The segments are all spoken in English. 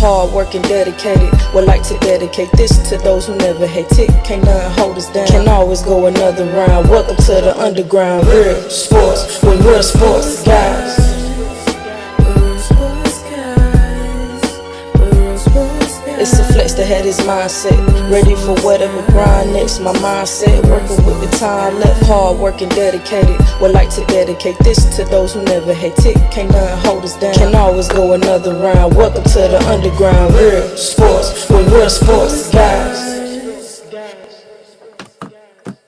hard working, dedicated. Would like to dedicate this to those who never hate it. Can't nothing hold us down, can always go another round. Welcome to the underground, real sports with real sports guys. It's a flex that had his mindset, ready for whatever grind next. My mindset, working with the time left, hard working, dedicated. Would like to dedicate this to those who never hate it. Can't nothing hold us down, can always go another round. Welcome to the underground, real sports with real sports guys.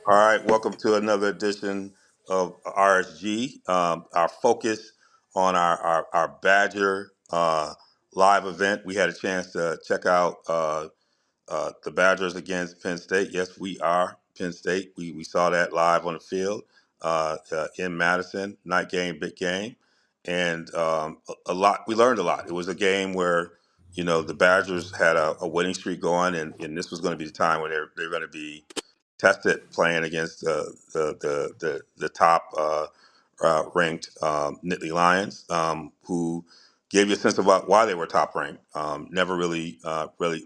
All right, welcome to another edition of RSG. Our focus on our Badger live event. We had a chance to check out the Badgers against Penn State. Yes, we are Penn State. We saw that live on the field in Madison. Night game, big game, and a lot. We learned a lot. It was a game where the Badgers had a winning streak going, and this was going to be the time when they're going to be tested playing against the top ranked Nittany Lions, who gave you a sense about why they were top ranked. Never really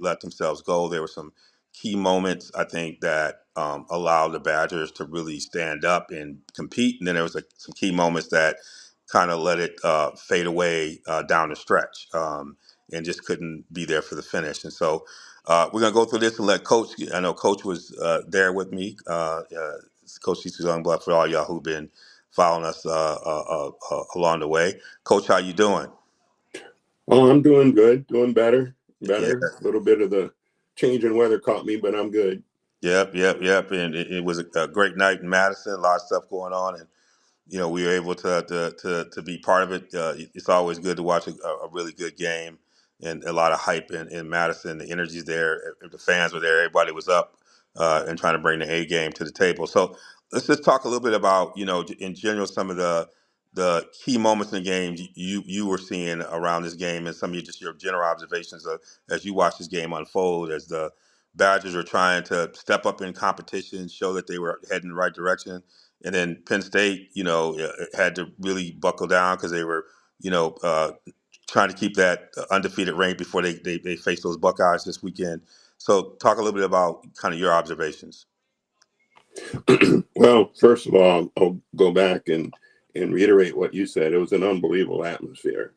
let themselves go. There were some key moments I think that allowed the Badgers to really stand up and compete, and then there was some key moments that kind of let it fade away down the stretch, and just couldn't be there for the finish. And so we're gonna go through this and let Coach. I know Coach was there with me. Coach Cecil Youngblood, for all y'all who've been following us along the way. Coach, how you doing? Oh, I'm doing good, doing better. Yeah. A little bit of the change in weather caught me, but I'm good. Yep. And it was a great night in Madison. A lot of stuff going on, and we were able to be part of it. It's always good to watch a really good game and a lot of hype in Madison. The energy's there. The fans were there. Everybody was up and trying to bring the A game to the table. So let's just talk a little bit about, in general, some of the key moments in the game you were seeing around this game, and some of your general observations as you watch this game unfold, as the Badgers are trying to step up in competition, show that they were heading in the right direction. And then Penn State, had to really buckle down because they were, trying to keep that undefeated rank before they face those Buckeyes this weekend. So talk a little bit about kind of your observations. Well, first of all, I'll go back and reiterate what you said. It was an unbelievable atmosphere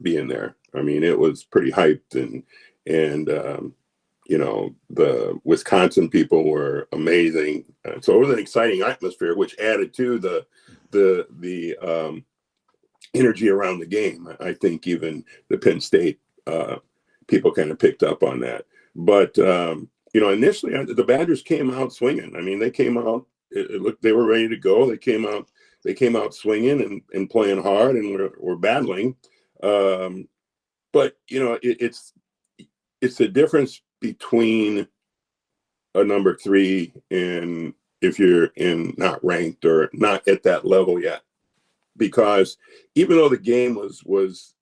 being there. I mean, it was pretty hyped, and the Wisconsin people were amazing. So it was an exciting atmosphere, which added to the energy around the game. I think even the Penn State people kind of picked up on that. But initially the Badgers came out swinging. I mean, they came out. It looked they were ready to go. They came out swinging and playing hard, and were battling. But it's the difference between a number 3 and if you're not ranked or not at that level yet. Because even though the game was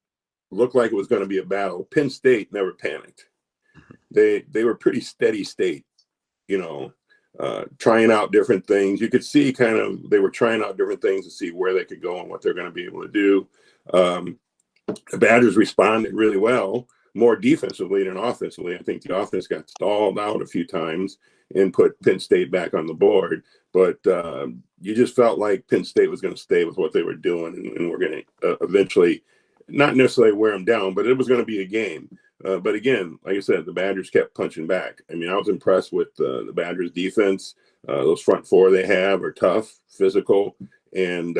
looked like it was going to be a battle, Penn State never panicked. They were pretty steady state, trying out different things. You could see they were trying out different things to see where they could go and what they're going to be able to do. The Badgers responded really well, more defensively than offensively. I think the offense got stalled out a few times and put Penn State back on the board. But you just felt like Penn State was going to stay with what they were doing, and we're going to eventually not necessarily wear them down, but it was going to be a game. But again, like I said, the Badgers kept punching back. I mean, I was impressed with the Badgers' defense. Those front 4 they have are tough, physical, and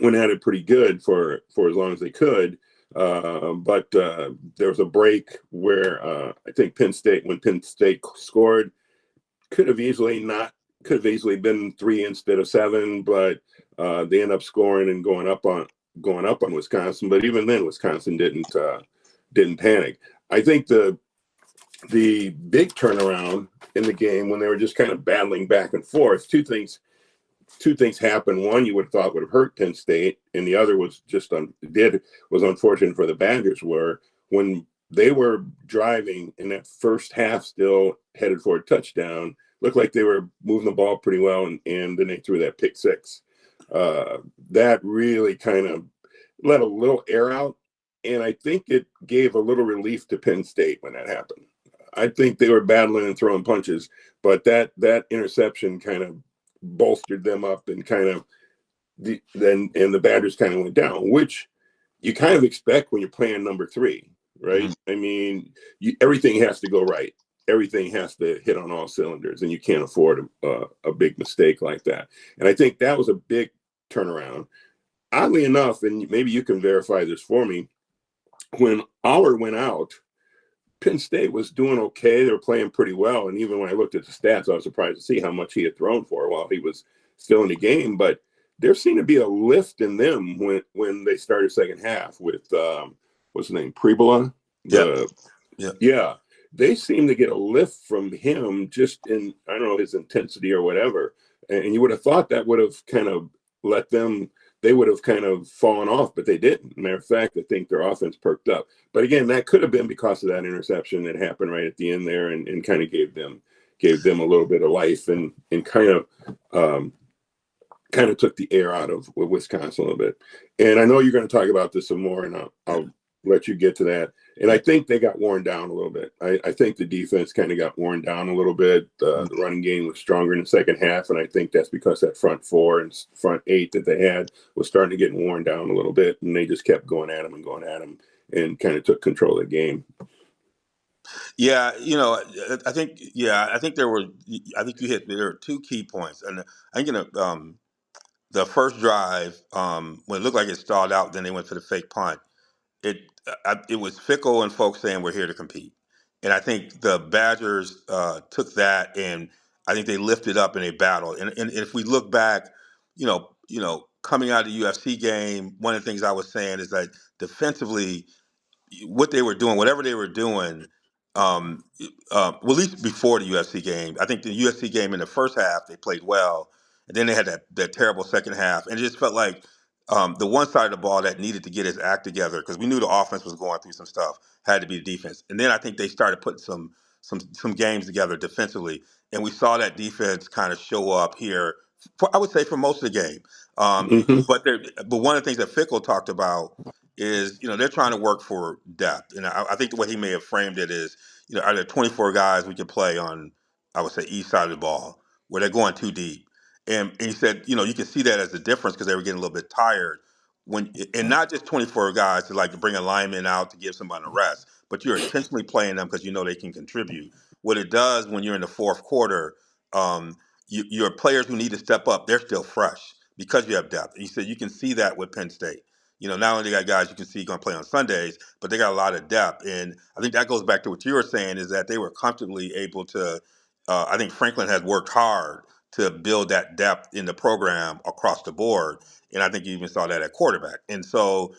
went at it pretty good for as long as they could. But there was a break where I think when Penn State scored, could have easily been 3 instead of 7, but they end up scoring and going up on Wisconsin. But even then, Wisconsin didn't panic. I think the big turnaround in the game, when they were just kind of battling back and forth, two things happened. One you would have thought would have hurt Penn State, and the other was was unfortunate for the Badgers, were when they were driving in that first half, still headed for a touchdown, looked like they were moving the ball pretty well, and then they threw that pick 6. That really kind of let a little air out And I think it gave a little relief to Penn State when that happened. I think they were battling and throwing punches, but that interception kind of bolstered them up, and kind of the Badgers kind of went down, which you kind of expect when you're playing number three, right? Mhm. I mean, everything has to go right. Everything has to hit on all cylinders, and you can't afford a big mistake like that. And I think that was a big turnaround. Oddly enough, and maybe you can verify this for me, when Aller went out, Penn State was doing okay. They were playing pretty well. And even when I looked at the stats, I was surprised to see how much he had thrown for while he was still in the game. But there seemed to be a lift in them when they started second half with what's his name, Prebola. Yep. The Yep. Yeah, they seem to get a lift from him just in, I don't know, his intensity or whatever. And you would have thought that would have kind of let them, they would have kind of fallen off, but they didn't. Matter of fact, I think their offense perked up. But again, that could have been because of that interception that happened right at the end there, and kind of gave them a little bit of life, and um, kind of took the air out of Wisconsin a little bit. And I know you're going to talk about this some more, and I'll let you get to that. And I think they got worn down a little bit. I think the defense kind of got worn down a little bit. The running game was stronger in the second half, and I think that's because that front four and front eight that they had was starting to get worn down a little bit, and they just kept going at them and going at them, and kind of took control of the game. Yeah, I think there were. I think you hit there are two key points, and I think the first drive when it looked like it stalled out, then they went for the fake punt. It was Fickle and folks saying we're here to compete, and I think the Badgers took that, and I think they lifted up in a battle. And if we look back, coming out of the UFC game, one of the things I was saying is that defensively what they were doing, whatever they were doing, um, well, at least before the UFC game, I think the UFC game in the first half they played well, and then they had that terrible second half, and it just felt like the one side of the ball that needed to get its act together because we knew the offense was going through some stuff had to be the defense, and then I think they started putting some games together defensively, and we saw that defense kind of show up here. I would say for most of the game, um, Mm-hmm. but one of the things that Fickle talked about is they're trying to work for depth, and I think the way he may have framed it is are there 24 guys we can play on, I would say, each side of the ball where they're going too deep, and he said you can see that as a difference because they were getting a little bit tired when, and not just 24 guys to like to bring a lineman out to give somebody a rest, but you're intentionally playing them because they can contribute. What it does when you're in the fourth quarter, um, your players who need to step up, they're still fresh because you have depth. And he said you can see that with Penn State. Not only they got guys you can see going to play on Sundays, but they got a lot of depth. And I think that goes back to what you were saying is that they were comfortably able to. I think Franklin has worked hard to build that depth in the program across the board, and I think you even saw that at quarterback. And so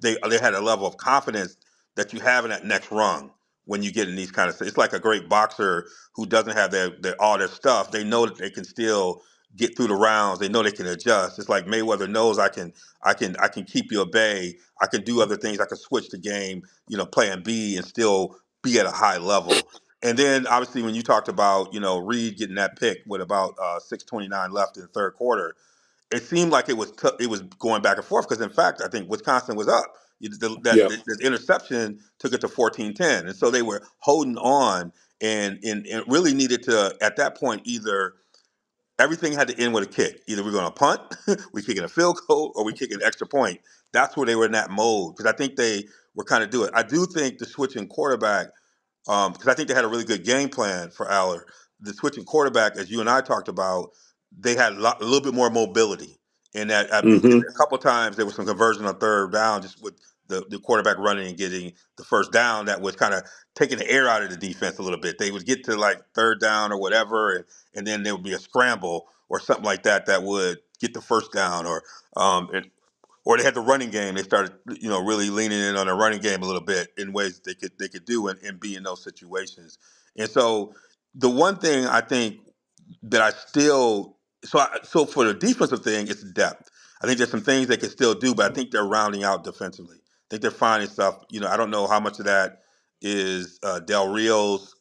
they had a level of confidence that you have in that next rung when you get in these kind of. It's like a great boxer who doesn't have all their stuff. They know that they can still get through the rounds. They know they can adjust. It's like Mayweather knows I can keep you at bay. I can do other things. I can switch the game, plan B and still be at a high level. And then obviously when you talked about, Reed getting that pick with about 6:29 left in the third quarter, it seemed like it was going back and forth because in fact I think Wisconsin was up. Yeah. The interception took it to 14-10, and so they were holding on and really needed to at that point either everything had to end with a kick. Either we're going to punt, we kicking a field goal, or we kicking an extra point. That's where they were in that mode because I think they were kind of doing it. I do think the switching quarterback because I think they had a really good game plan for Aller. The switching quarterback, as you and I talked about, they had a little bit more mobility. And that Mm-hmm. a couple times there was some conversion on third down just with the quarterback running and getting the first down that was kind of taking the air out of the defense a little bit. They would get to like third down or whatever, and then there would be a scramble or something like that that would get the first down or they had the running game. They started, really leaning in on the running game a little bit in ways they could do and be in those situations. And so the one thing I think that I still so for the defensive thing, it's depth. I think there's some things they can still do, but I think they're rounding out defensively. I think they're finding stuff. I don't know how much of that is Del Rio's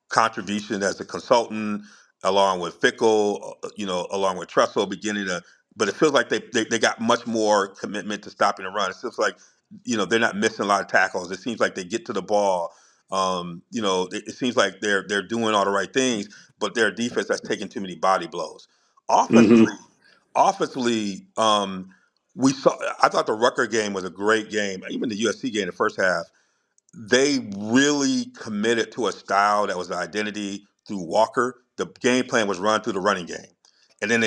contribution as a consultant, along with Fickle, along with Tressel, beginning to. But it feels like they got much more commitment to stopping the run. It feels like they're not missing a lot of tackles. It seems like they get to the ball. It seems like they're doing all the right things, but their defense that's taking too many body blows. Hmm. Offensively, offensively, we saw. I thought the Rucker game was a great game. Even the USC game, the first half, they really committed to a style that was an identity through Walker. The game plan was run through the running game, and then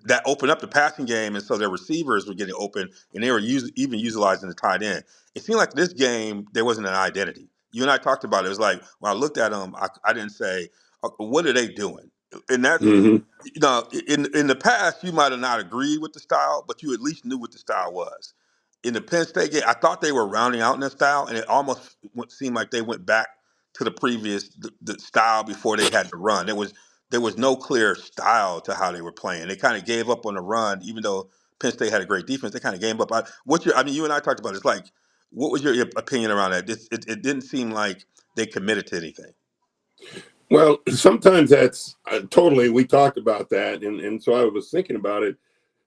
that opened up the passing game, and so their receivers were getting open, and they were even utilizing the tight end. It seemed like this game there wasn't an identity. You and I talked about it. It was like when I looked at them, I didn't say, "What are they doing?" And that's Hmm. in the past you might have not agreed with the style, but you at least knew what the style was in the Penn State game. I thought they were rounding out in their style, and it almost seemed like they went back to the previous the style before they had to run. There was no clear style to how they were playing. They kind of gave up on the run, even though Penn State had a great defense. They kind of gave up. I mean, you and I talked about it. It's like, what was your opinion around that? It didn't seem like they committed to anything. Well, sometimes that's totally. We talked about that, and so I was thinking about it.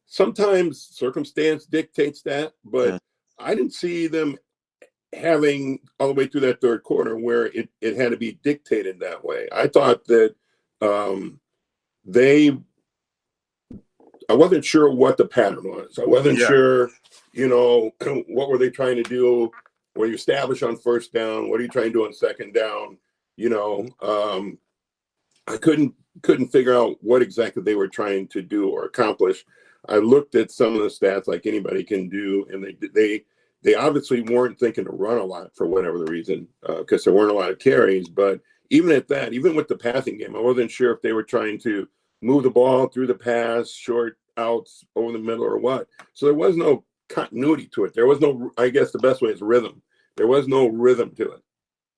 Sometimes circumstance dictates that, but Mm. I didn't see them having all the way through that third quarter where it had to be dictated that way. I thought that um, they I wasn't sure what the pattern was. I wasn't Yeah. sure, what were they trying to do? Were you establish on first down? What are you trying to do on second down? You know, I couldn't figure out what exactly they were trying to do or accomplish. I looked at some of the stats like anybody can do, and they obviously weren't thinking to run a lot for whatever the reason, because there weren't a lot of carries. But even at that, even with the passing game, I wasn't sure if they were trying to move the ball through the pass, short outs over the middle, or what. So there was no continuity to it. There was no, I guess the best way is rhythm. There was no rhythm to it,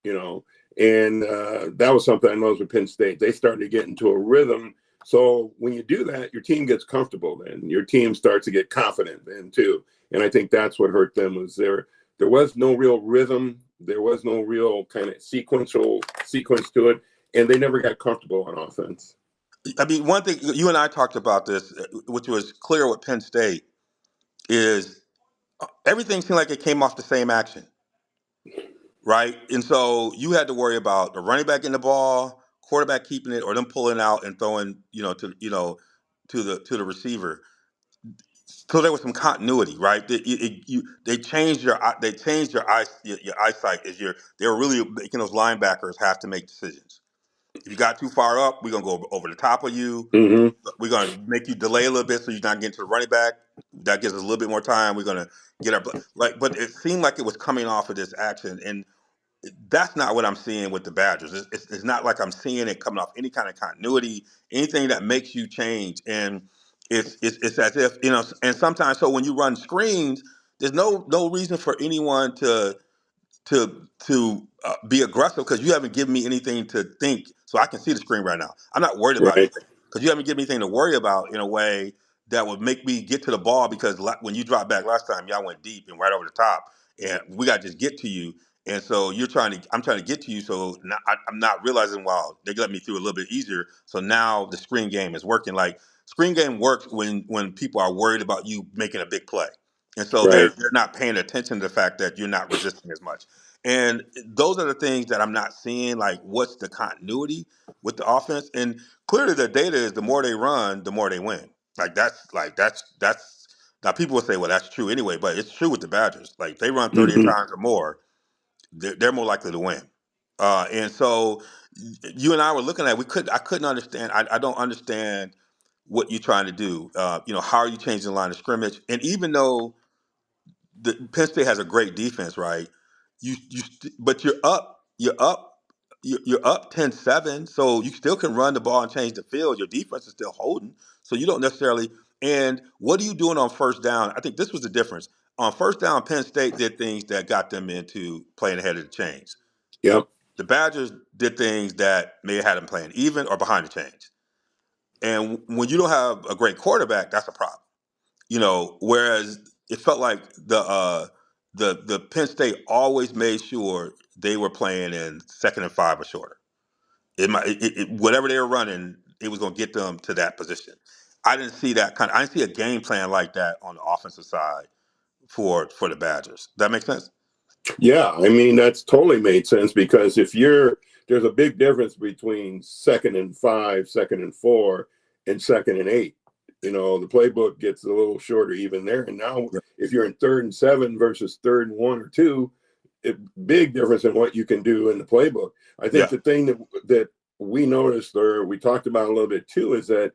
you know. And that was something I noticed with Penn State. They started to get into a rhythm. So when you do that, your team gets comfortable. Then your team starts to get confident then too. And I think that's what hurt them was there was no real rhythm. There was no real kind of sequence to it, and they never got comfortable on offense. I mean, one thing you and I talked about this, which was clear with Penn State, is everything seemed like it came off the same action, right? And so you had to worry about the running back in the ball, quarterback keeping it, or them pulling out and throwing, to the receiver. So there was some continuity, right? They changed your eyesight as they were really making those linebackers have to make decisions. If you got too far up, we're gonna go over the top of you. Mm-hmm. We're gonna make you delay a little bit so you're not getting to the running back. That gives us a little bit more time. We're gonna get our like, but it seemed like it was coming off of this action, and that's not what I'm seeing with the Badgers. It's not like I'm seeing it coming off any kind of continuity, anything that makes you change. And it's as if and sometimes so when you run screens, there's no reason for anyone to be aggressive because you haven't given me anything to think so I can see the screen right now. I'm not worried about Right. anything because you haven't given me anything to worry about in a way that would make me get to the ball because when you dropped back last time, y'all went deep and right over the top, and we got to just get to you. And so I'm trying to get to you. So now I'm not realizing, wow, they let me through a little bit easier. So now the screen game is working. Like screen game works when people are worried about you making a big play. And so they're Right. they're not paying attention to the fact that you're not resisting as much. And those are the things that I'm not seeing. Like, what's the continuity with the offense? And clearly, the data is the more they run, the more they win. That's. Now people will say, well, that's true anyway, but it's true with the Badgers. Like, they run 30 Mm-hmm. times or more, they're more likely to win. And so, you and I were looking at. I couldn't understand. I don't understand what you're trying to do. How are you changing the line of scrimmage? And even though the Penn State has a great defense, right? But you're up 10-7, so you still can run the ball and change the field. Your defense is still holding, so you don't necessarily. And what are you doing on first down? I think this was the difference. On first down, Penn State did things that got them into playing ahead of the chains. Yep. The Badgers did things that may have had them playing even or behind the chains. And when you don't have a great quarterback, that's a problem. Whereas it felt like the Penn State always made sure they were playing in 2nd and 5 or shorter. Whatever they were running, it was going to get them to that position. I didn't see a game plan like that on the offensive side for the Badgers. That makes sense? Yeah, I mean that's totally made sense because there's a big difference between 2nd and 5, 2nd and 4, and 2nd and 8. The playbook gets a little shorter even there. And now Yeah. if you're in 3rd and 7 versus 3rd and 1 or 2, big difference in what you can do in the playbook. I think Yeah. the thing that we noticed or we talked about a little bit too is that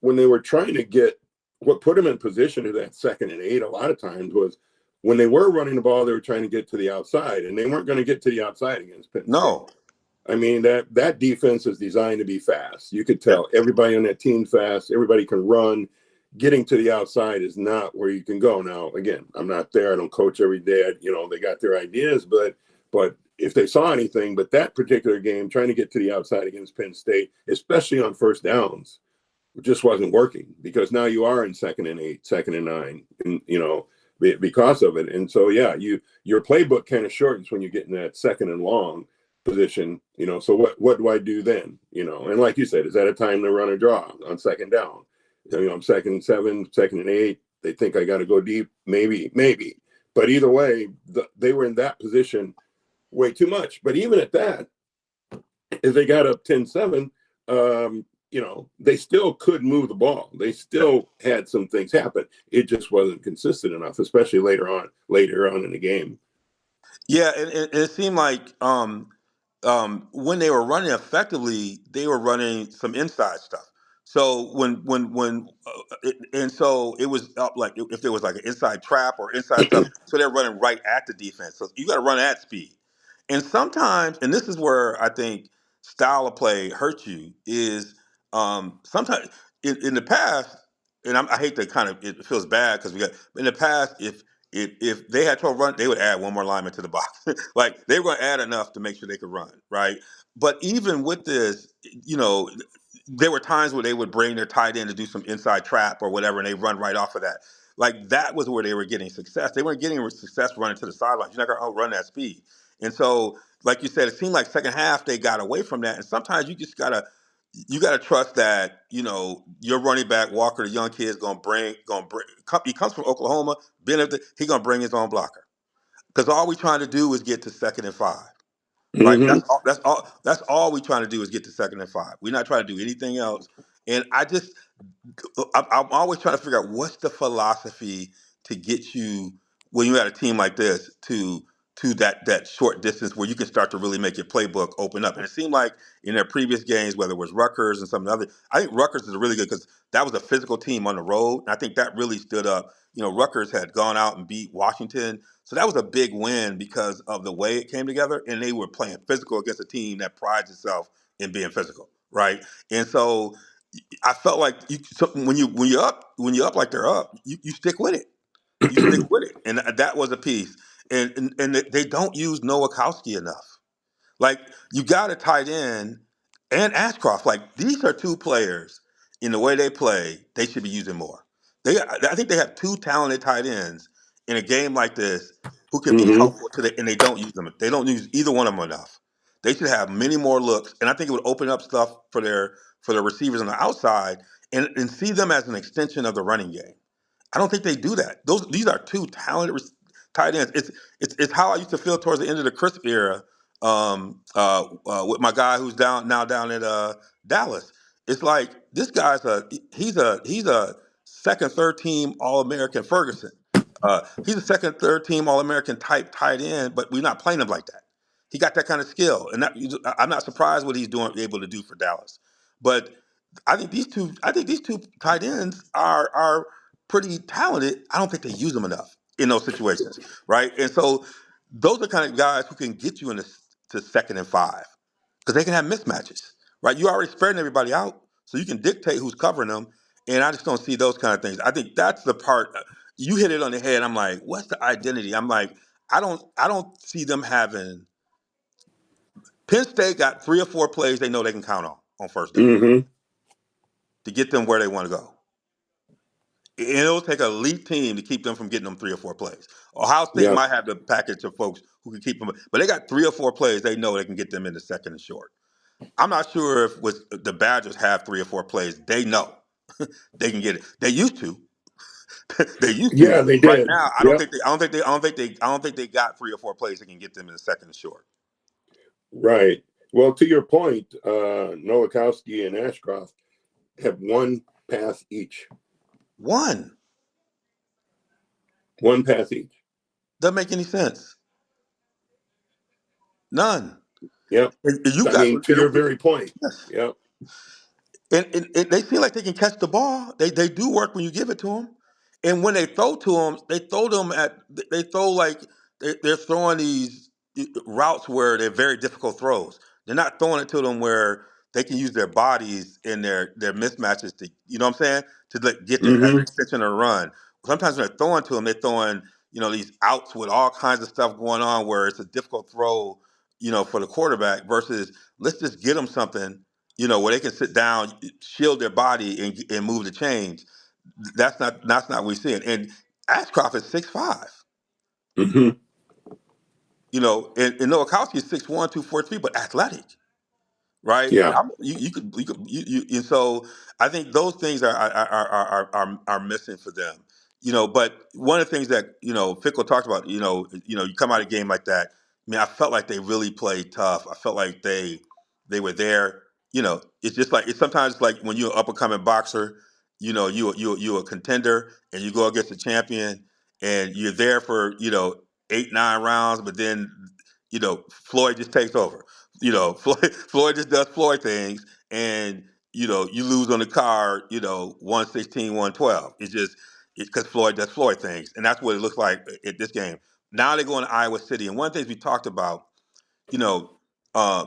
when they were trying to get what put them in position to that 2nd and 8 a lot of times was when they were running the ball, they were trying to get to the outside, and they weren't going to get to the outside against Penn State. No. I mean, that defense is designed to be fast. You could Yeah. tell everybody on that team fast. Everybody can run. Getting to the outside is not where you can go. Now, again, I'm not there. I don't coach every day. They got their ideas, but if they saw anything, but that particular game, trying to get to the outside against Penn State, especially on first downs, just wasn't working because now you are in 2nd and 8, 2nd and 9, and because of it. And so yeah, your playbook kind of shortens when you get in that 2nd and long position. So what do I do then? And like you said, is that a time to run a draw on 2nd down? I'm 2nd and 7, 2nd and 8. They think I got to go deep, maybe. But either way, they were in that position way too much. But even at that, if they got up 10-7, they still could move the ball. They still had some things happen. It just wasn't consistent enough, especially later on in the game. Yeah, and it seemed like when they were running effectively, they were running some inside stuff. So and so it was up like if there was like an inside trap or inside stuff, so they're running right at the defense. So you got to run at speed. And sometimes, and this is where I think style of play hurts you is sometimes in the past, and I hate to kind of it feels bad because we got in the past if they had trouble run, they would add one more lineman to the box. Like they were going to add enough to make sure they could run, right? But even with this, there were times where they would bring their tight end to do some inside trap or whatever, and they run right off of that. Like that was where they were getting success. They weren't getting success running to the sidelines. You're not going to outrun that speed. And so, like you said, it seemed like second half they got away from that. And sometimes you gotta trust that your running back Walker, the young kid, is gonna bring. He comes from Oklahoma. Benedict, he gonna bring his own blocker because all we're trying to do is get to 2nd and 5. Right? Mm-hmm. That's all we're trying to do is get to 2nd and 5. We're not trying to do anything else. And I'm always trying to figure out what's the philosophy to get you when you had a team like this to that short distance where you can start to really make your playbook open up. And it seemed like in their previous games, whether it was Rutgers and some of the other, I think Rutgers is really good because that was a physical team on the road. And I think that really stood up. Rutgers had gone out and beat Washington. So that was a big win because of the way it came together. And they were playing physical against a team that prides itself in being physical. Right. And so I felt like when you're up like they're up, you stick with it. You stick with it, and that was a piece. And they don't use Nowakowski enough. Like you got a tight end and Ashcroft. Like these are two players in the way they play. They should be using more. I think they have two talented tight ends in a game like this who can be Mm-hmm. helpful and they don't use them. They don't use either one of them enough. They should have many more looks, and I think it would open up stuff for their receivers on the outside and see them as an extension of the running game. I don't think they do that. These are two talented tight ends. It's how I used to feel towards the end of the crisp era with my guy who's down at Dallas. It's like this guy's he's a second third team All American Ferguson. He's a second third team All American type tight end, but we're not playing him like that. He got that kind of skill, and I'm not surprised what he's able to do for Dallas. But I think these two tight ends are pretty talented. I don't think they use them enough in those situations, right? And so those are the kind of guys who can get you into to 2nd and 5 because they can have mismatches, right? You already spreading everybody out, so you can dictate who's covering them. And I just don't see those kind of things. I think that's the part you hit it on the head. I'm like, what's the identity? I'm like, I don't see them having. Penn State got 3 or 4 plays they know they can count on first down Mm-hmm. to get them where they want to go. It'll take an elite team to keep them from getting them 3 or 4 plays. Ohio State Yeah. might have the package of folks who can keep them, but they got 3 or 4 plays they know they can get them in the second and short. I'm not sure if the Badgers have 3 or 4 plays they know they can get it. They used to. They used to. Yeah, they Right did. now, Yep. I don't think they got 3 or 4 plays that can get them in the second and short. Right. Well, to your point, Nowakowski and Ashcroft have one pass each. One One pass each. doesn't make any sense. None. Yep. And you I got mean, to your very point. Yep. and they feel like they can catch the ball. They do work when you give it to them, and when they throw to them, they throw like they're throwing these routes where they're very difficult throws. They're not throwing it to them where they can use their bodies and their mismatches to, you know what I'm saying, to like, get their Mm-hmm. extension or run. Sometimes when they're throwing to them, they're throwing, these outs with all kinds of stuff going on where it's a difficult throw, for the quarterback versus let's just get them something, where they can sit down, shield their body, and move the chains. That's not what we see. And Ashcroft is 6'5". Mm-hmm. And Nowakowski is 6'1", 243, but athletic, right? Yeah. And so I think those things are missing for them. But one of the things that Fickle talked about, you come out of a game like that. I mean, I felt like they really played tough. I felt like they were there. It's just like it's sometimes like when you're an up and coming boxer, you a contender and you go against a champion and you're there for 8, 9 rounds, but then Floyd just takes over. Floyd just does Floyd things, and you lose on the card. 116, 112. It's because Floyd does Floyd things, and that's what it looks like at this game. Now they're going to Iowa City, and one of the things we talked about, you know, uh,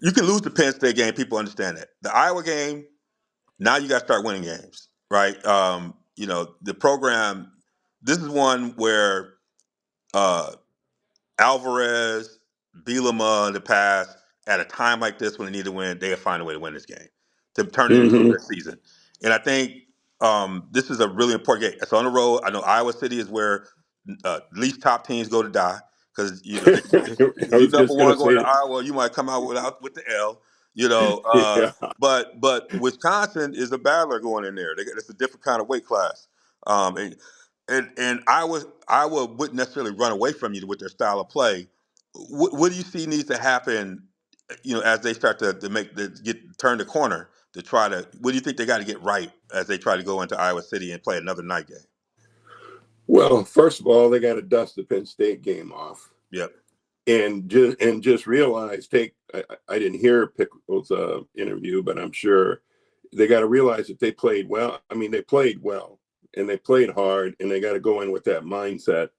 you can lose the Penn State game. People understand that. The Iowa game, now you got to start winning games, right? The program. This is one where uh, Alvarez, Bielema in the past, at a time like this when they need to win, they'll find a way to win this game to turn it into Mm-hmm. their season. And I think this is a really important game. It's on the road. I know Iowa City is where least top teams go to die because I if you was number just gonna one going to say, Iowa, you might come out with the L. You know, uh, yeah. but Wisconsin is a battler going in there. It's a different kind of weight class. And Iowa wouldn't necessarily run away from you with their style of play. What do you see needs to happen? As they start to turn the corner to try to. What do you think they got to get right as they try to go into Iowa City and play another night game? Well, first of all, they got to dust the Penn State game off, Yep. and just realize. I didn't hear Pickle's interview, but I'm sure they got to realize that they played well. I mean, they played well and they played hard, and they got to go in with that mindset.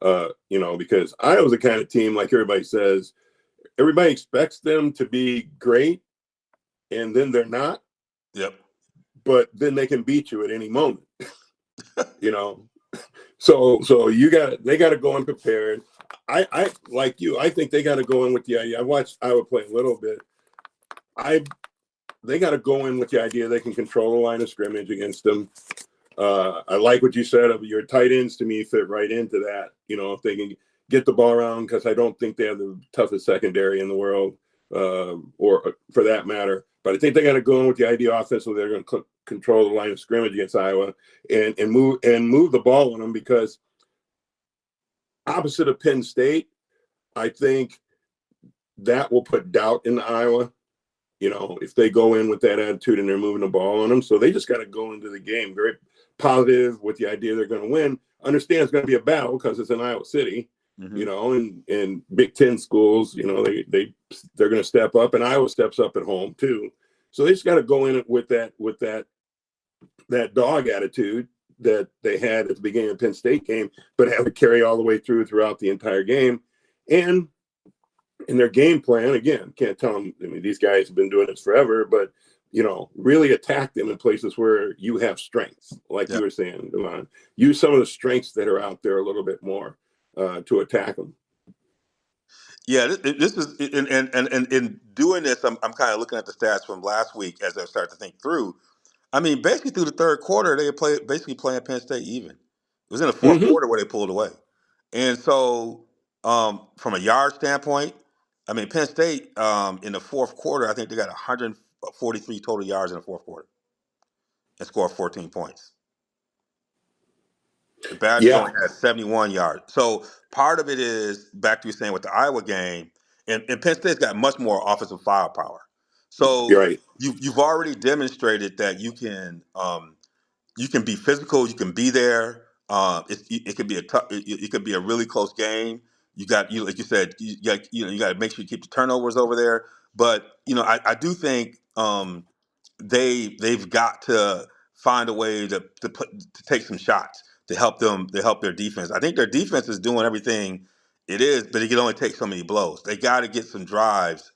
Because Iowa's the kind of team, like everybody says, everybody expects them to be great, and then they're not. Yep. But then they can beat you at any moment. you know. So they got to go in prepared. I like you. I think they got to go in with the idea. I watched Iowa play a little bit. They got to go in with the idea they can control the line of scrimmage against them. I like what you said of your tight ends. To me, fit right into that. If they can get the ball around, because I don't think they have the toughest secondary in the world, or for that matter. But I think they got to go in with the idea offensively. They're going to control the line of scrimmage against Iowa and move the ball on them, because opposite of Penn State, I think that will put doubt in Iowa. If they go in with that attitude and they're moving the ball on them. So they just got to go into the game very positive with the idea they're going to win. Understand it's going to be a battle because it's in Iowa City, Mm-hmm. and Big Ten schools, they're going to step up, and Iowa steps up at home too. So they just got to go in with that dog attitude that they had at the beginning of the Penn State game, but have it carry all the way throughout the entire game. And in their game plan, again, can't tell them. I mean, these guys have been doing this forever, but really attack them in places where you have strengths, like you Yep. were saying, Devon. Use some of the strengths that are out there a little bit more to attack them. Yeah, this is and in doing this, I'm kind of looking at the stats from last week as I start to think through. I mean, basically through the third quarter, they basically playing Penn State even. It was in the fourth Mm-hmm. quarter where they pulled away, and so from a yard standpoint, I mean, Penn State in the fourth quarter, I think they got 143 total yards in the fourth quarter. and score 14 points. The Badgers Yeah, only had 71 yards. So part of it is back to you saying with the Iowa game, and Penn State's got much more offensive firepower. you're So right. you've already demonstrated that you can be physical, you can be there. It could be a tough, it could be a really close game. You got you like you said, you got to make sure you keep the turnovers over there. But I do think they've got to find a way to take some shots to help their defense. I think their defense is doing everything it is, but it can only take so many blows. They got to get some drives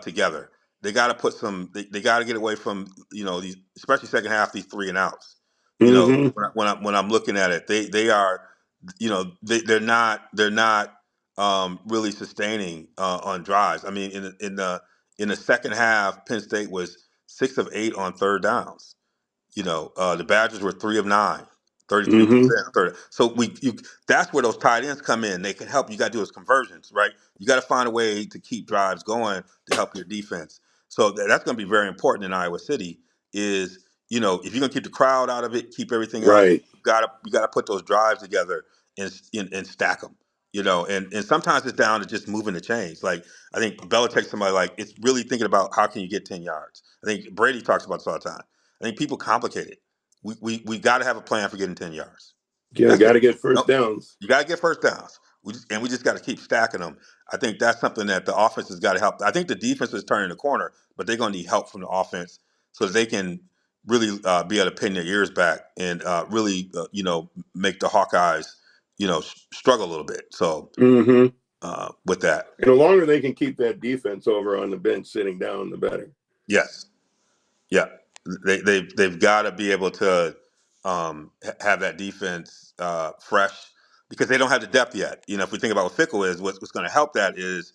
together. They got to put some. They got to get away from these, especially second half, these three and outs. Hmm. When I'm looking at it, they are they're not really sustaining on drives. I mean, in the second half, Penn State was 6 of 8 on third downs. The Badgers were 3 of 9, 33 Hmm. percent third. So that's where those tight ends come in. They can help. You got to do those conversions, right? You got to find a way to keep drives going to help your defense. So that's going to be very important in Iowa City. Is if you're going to keep the crowd out of it, keep everything else, Right. you got to put those drives together and stack them. And sometimes it's down to just moving the chains. Like I think Belichick, somebody like it's really thinking about how can you get 10 yards. I think Brady talks about this all the time. I think people complicate it. We got to have a plan for getting 10 yards. Yeah, That's got it. to get first Nope. downs. You got to get first downs. We just got to keep stacking them. I think that's something that the offense has got to help. I think the defense is turning the corner, but they're going to need help from the offense so that they can really be able to pin their ears back and really, make the Hawkeyes, struggle a little bit. So Hmm. with that, And the longer they can keep that defense over on the bench sitting down, the better. yes. Yeah, they've got to be able to have that defense fresh because they don't have the depth yet. If we think about what Fickle is, what's going to help that is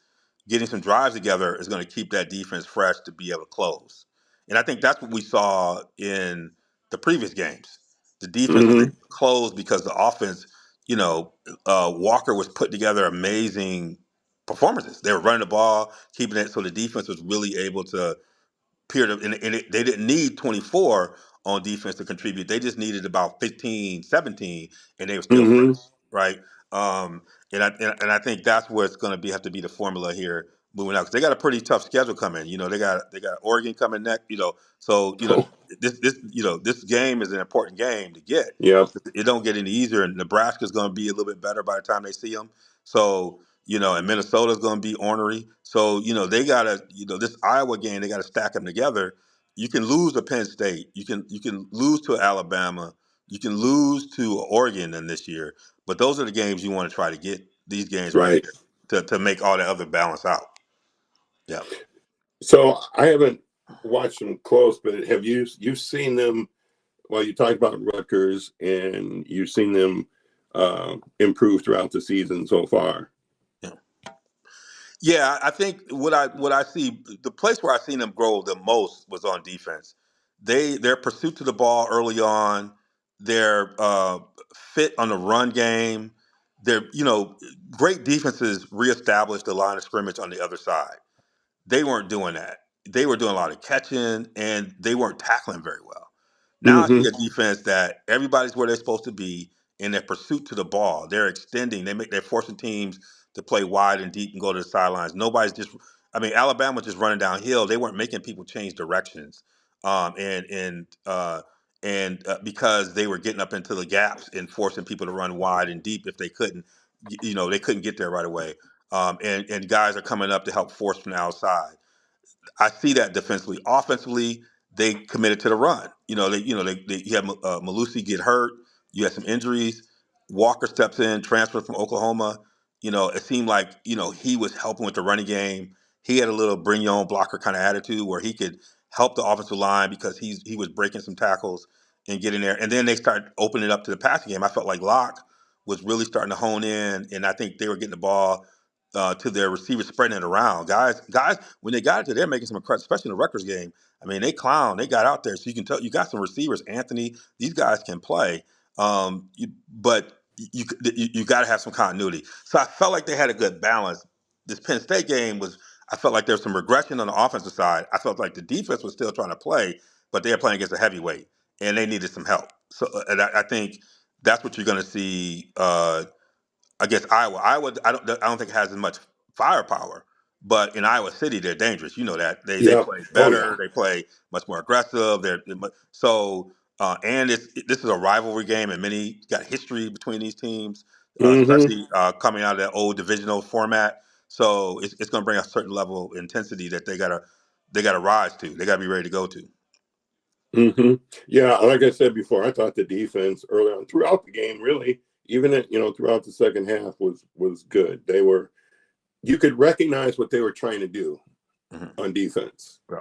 getting some drives together is going to keep that defense fresh to be able to close. And I think that's what we saw in the previous games. The defense was able Hmm. to close because the offense, Walker was putting together amazing performances. They were running the ball, keeping it so the defense was really able to period of, they didn't need 24 on defense to contribute. They just needed about 15, 17, and they were still fresh, Hmm. right? Um, and I think that's where it's going to have to be the formula here moving out because they got a pretty tough schedule coming. They got Oregon coming next. So Oh, this game is an important game to get. yep. It don't get any easier, and Nebraska's going to be a little bit better by the time they see them. So and Minnesota's going to be ornery. So they gotta this Iowa game they got to stack them together. You can lose to Penn State. You can lose to Alabama. You can lose to Oregon in this year. But those are the games you want to try to get these games right Right. here to make all the other balance out. Yeah. So I haven't watched them close, but have you've seen them? Well, you talked about Rutgers, and you've seen them improve throughout the season so far. Yeah. Yeah, I think what I see the place where I seen them grow the most was on defense. Their pursuit to the ball early on, their fit on the run game, their great defenses reestablished the line of scrimmage on the other side. They weren't doing that. They were doing a lot of catching and they weren't tackling very well. Now I Hmm. see a defense that everybody's where they're supposed to be in their pursuit to the ball. They're extending. They're forcing teams to play wide and deep and go to the sidelines. Nobody's just. I mean, Alabama's just running downhill. They weren't making people change directions, and because they were getting up into the gaps and forcing people to run wide and deep if they couldn't, they couldn't get there right away. And guys are coming up to help force from the outside. I see that defensively. Offensively, they committed to the run. You had Malusi get hurt. You had some injuries. Walker steps in, transferred from Oklahoma. It seemed like he was helping with the running game. He had a little bring your own blocker kind of attitude where he could help the offensive line because he was breaking some tackles and getting there. And then they started opening it up to the passing game. I felt like Locke was really starting to hone in, and I think they were getting the ball to their receivers, spreading it around. Guys, when they got it, they're making some incredible, especially in the Rutgers game. I mean, they clown. They got out there, so you can tell you got some receivers. Anthony, these guys can play, but you got to have some continuity. So I felt like they had a good balance. This Penn State game was. I felt like there's some regression on the offensive side. I felt like the defense was still trying to play, but they were playing against a heavyweight. and they needed some help. So, and I think that's what you're going to see. Against Iowa. I don't think has as much firepower, but in Iowa City they're dangerous. You know that they Yep. play Oh yeah. better. They play much more aggressive. So and this is a rivalry game, and many got history between these teams, Mm-hmm. especially coming out of that old divisional format. So it's going to bring a certain level of intensity that they gotta rise to. They gotta be ready to go to. Mm-hmm. Yeah, like I said before, I thought the defense early on throughout the game, really, even throughout the second half was good. You could recognize what they were trying to do Hmm. on defense. Yeah.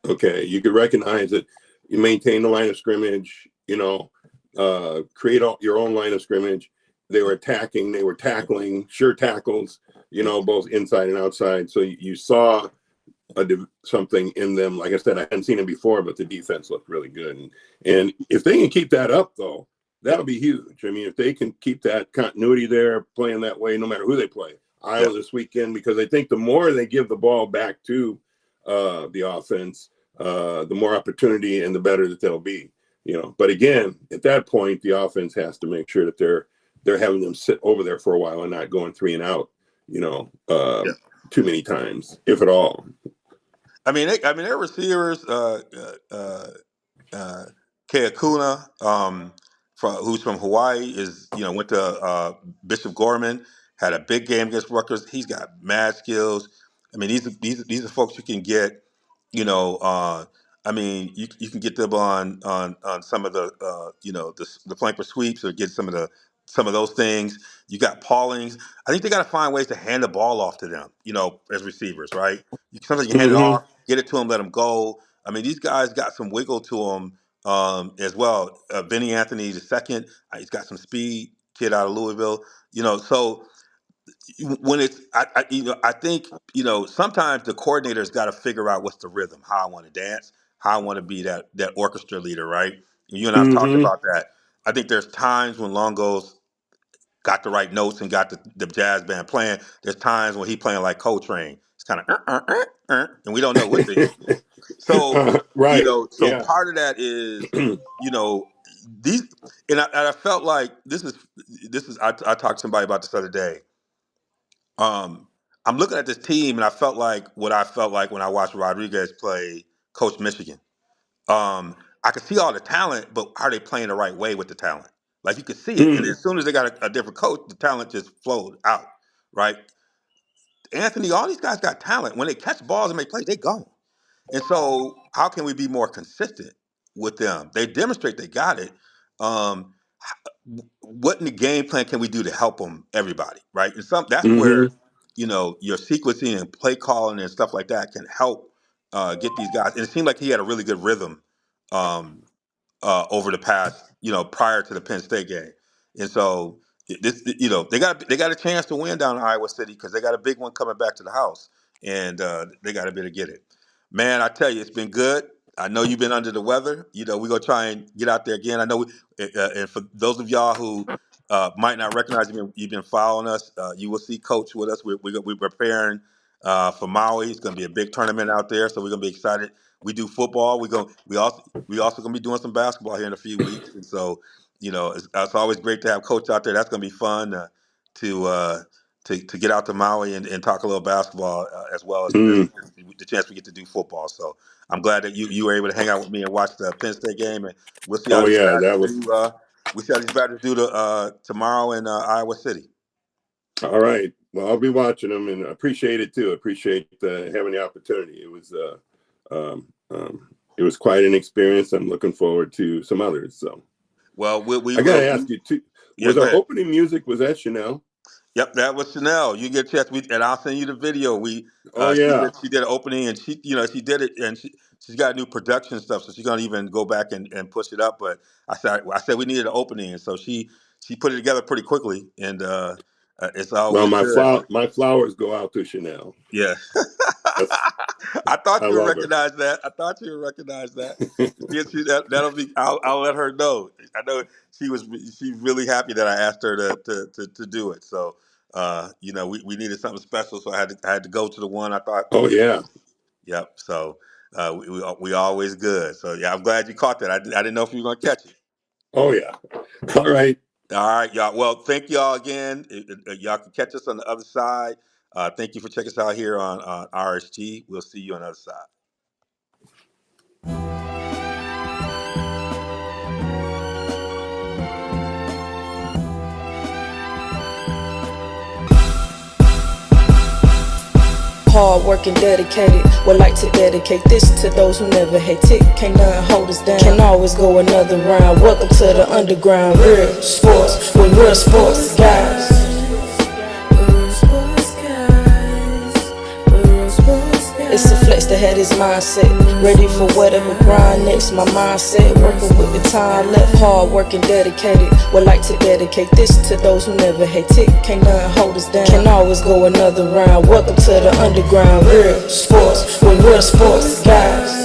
Okay, you could recognize that you maintain the line of scrimmage, create your own line of scrimmage. They were attacking, they were tackling, sure tackles, both inside and outside. So you saw something in them. Like I said, I hadn't seen it before, but the defense looked really good. And if they can keep that up, though, that Yep. would be huge. I mean, if they can keep that continuity there, playing that way, no matter who they play, Iowa Yep. this weekend, because I think the more they give the ball back to the offense, the more opportunity and the better that they'll be. But again, at that point, the offense has to make sure that they're having them sit over there for a while and not going 3 and out. You know, Yep. too many times, if at all. Their receivers. Uh, Keakuna, who's from Hawaii, went to Bishop Gorman, had a big game against Rutgers. He's got mad skills. I mean, these are folks you can get. You know, you can get them on some of the the flanker sweeps or get some of those things. You got Paulings. I think they got to find ways to hand the ball off to them. As receivers, right? Sometimes you hand it Mm-hmm. off, get it to them, let them go. I mean, these guys got some wiggle to them as well. Vinny Anthony the second, he's got some speed. Kid out of Louisville. So when I think sometimes the coordinator's got to figure out what's the rhythm, how I want to dance, how I want to be that orchestra leader, right? You and I've talked Mm-hmm. about that. I think there's times when Longo's got the right notes and got the jazz band playing. There's times when he playing like Coltrane. It's kind of and we don't know what to hear. So, Right. so Yeah. part of that is, you know, these, and I felt like this is, I talked to somebody about this the other day. I'm looking at this team and I felt like what I felt like when I watched Rodriguez play Coach Michigan. I could see all the talent, but are they playing the right way with the talent? Like you could see it. And Mm. as soon as they got a different coach, the talent just flowed out, right? Anthony, all these guys got talent. When they catch balls and make plays, they go. And so, how can we be more consistent with them? They demonstrate they got it. Um, what in the game plan can we do to help them? Everybody, right? And that's where Mm-hmm. your sequencing and play calling and stuff like that can help get these guys. And it seemed like he had a really good rhythm um, over the past, prior to the Penn State game. And so they got a chance to win down in Iowa City because they got a big one coming back to the house, and they got to be able to get it. Man, I tell you, it's been good. I know you've been under the weather. We're gonna try and get out there again. I know, and for those of y'all who might not recognize you've been following us. You will see Coach with us. We're preparing for Maui. It's gonna be a big tournament out there, so we're gonna be excited. We do football. We also gonna be doing some basketball here in a few weeks, and so it's always great to have Coach out there. That's gonna be fun to uh, to get out to Maui and talk a little basketball as well as Mm. the chance we get to do football. So I'm glad that you were able to hang out with me and watch the Penn State game, and we'll see how Oh these yeah, Badgers that was do. We see how these Badgers do tomorrow in Iowa City. all right. Well, I'll be watching them and appreciate it too. Appreciate having the opportunity. It was quite an experience. I'm looking forward to some others. So Well, we I gotta will. ask you too. Yeah, Was go our ahead. opening music was that Chanel? Yep, that was Chanel. You get a chance, and I'll send you the video. Oh She yeah. did an opening, and she did it, and she's got new production stuff, so she's gonna even go back and push it up. But I said we needed an opening, and so she put it together pretty quickly, and it's Well, always good. my flowers go out to Chanel. Yeah. That's I thought I you would love her. recognize that. I thought you would recognize that. That'll be. I'll let her know. I know she's really happy that I asked her to do it. So we needed something special, so I had to go to the one I thought Oh was. yeah. Yep. So We always good. So yeah, I'm glad you caught that. I didn't know if you were gonna catch it. Oh yeah. All right. All right, y'all. Well, thank y'all again. Y'all can catch us on the other side. Thank you for checking us out here on RSG. We'll see you on the other side. Hard working, dedicated. Would like to dedicate this to those who never hate it. Can't nothing hold us down. Can always go another round. Welcome to the underground. Real sports with real sports guys. It's a flex that had his mindset, ready for whatever grind next. My mindset, working with the time left. Hard working, dedicated. Would like to dedicate this to those who never hate it. Can't nothing hold us down. Can always go another round. Welcome to the underground. Real sports with real sports guys.